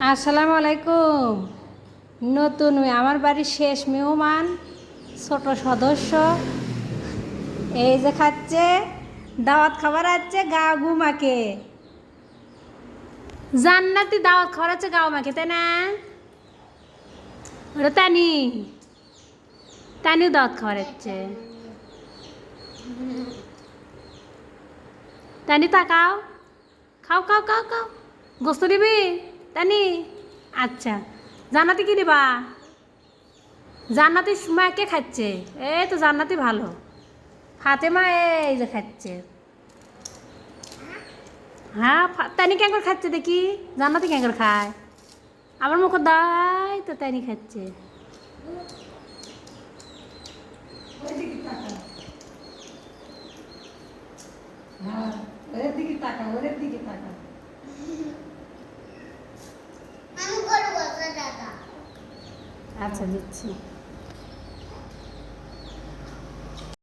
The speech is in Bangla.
আসসালামু আলাইকুম। নতুন আমার বাড়ির শেষ মেহমান, ছোট সদস্য এই যে খাচ্ছে, দাওয়াত খাবার আছে গাও গুমাকে। জান্নাতি দাওয়াত খাবার আছে গাও মাকে, তাই না? ওটা তানিও দাওয়াত খাবার হচ্ছে। তানি তাকাও, খাও খাও খাও খাও, গোস্ত দিবি তানি? আচ্ছা, জান্নাতি কি দিবা? জান্নাতি মাকে খাচ্ছে, এই তো জান্নাতি ভালো। ফাতেমা এই যে খাচ্ছে। হ্যাঁ, তানি ক্যাঙ্কর খাচ্ছে দেখি, জান্নাতি ক্যাঙ্কর খায়। আমার মুখ দাই তো তানি খাচ্ছে। আচ্ছা দিচ্ছি।